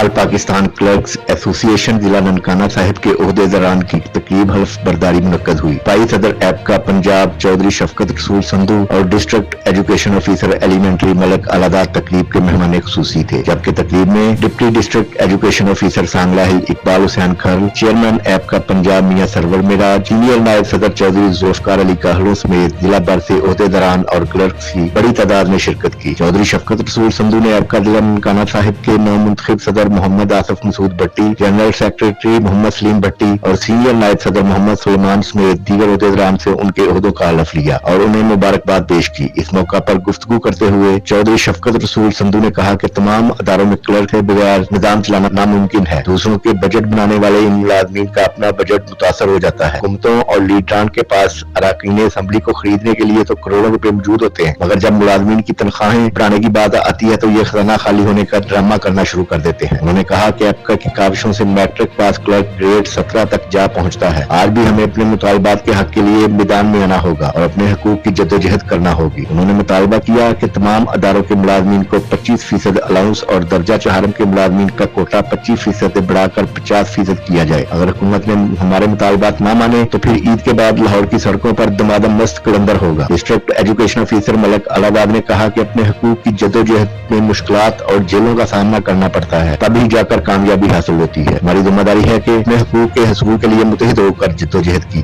All Pakistan clerks association जिला ननकाना साहिब के ओहदेदारान की तकरीब हल्फ बर्दारी मुनक्कद हुई। पाई सदर एपका पंजाब चौधरी शफकत रसूल संधू और district education officer elementary Malik Aladar तकरीब के मेहमान खुसूसी थे, जबकि तकरीब में deputy district education officer Sangla Hill Iqbal Hussain Kharal, chairman APCA Punjab Mian Sarwar Meraj, senior नायब सदर चौधरी जुल्फकार अली काहलों समेत जिला भर से ओहदेदारान और क्लर्क्स की बड़ी तादाद में शिरकत की। चौधरी शफकत रसूल संधू ने एपका जिला ननकाना साहिब के नवमुंतखब सदर मोहम्मद आसिफ मसूद भट्टी, जनरल सेक्रेटरी मोहम्मद सलीम भट्टी और सीनियर नायब सदर मोहम्मद सुलेमान समेत दीगर ओहदेदारान से उनके ओहदों का हलफ लिया और उन्हें मुबारकबाद पेश की। इस मौका पर गुफ्तगू करते हुए चौधरी शफकत रसूल संधू ने कहा कि तमाम अदारों में क्लर्क के बगैर निजाम चलाना नामुमकिन है। दूसरों के बजट बनाने वाले इन मुलाजमीन का अपना बजट मुतासर हो जाता है। हुकूमतों और लीडरान के पास अराकीन असम्बली को खरीदने के लिए तो करोड़ों रुपए मौजूद होते हैं, मगर जब मुलाजमीन की तनख्वाहें बढ़ाने की बात आती है तो ये खजाना खाली होने का ड्रामा करना शुरू कर देते हैं। उन्होंने कहा कि एपका की काविशों से मैट्रिक पास क्लर्क ग्रेड 17 तक जा पहुंचता है। आज भी हमें अपने मुतालबात के हक के लिए मैदान में आना होगा और अपने हकूक की जद्दोजहद करना होगी। उन्होंने मुतालबा किया कि तमाम अदारों के मुलाजमीन को 25% अलाउंस और दर्जा चहारम के मुलाजमीन का कोटा 25% से बढ़ाकर 50% किया जाए। अगर हुकूमत ने हमारे मुतालबात ना माने तो फिर ईद के बाद लाहौर की सड़कों पर दमादम मस्त कलंदर होगा। District education officer Malik Allahabad ने कहा कि अपने हकूक की जद्दोजहद में मुश्किलात और जेलों का सामना करना पड़ता है, तभी जाकर कामयाबी हासिल होती है। हमारी जिम्मेदारी है कि अपने हकूक के हसूल के लिए मुतहिद होकर जद्दोजहद की जाए।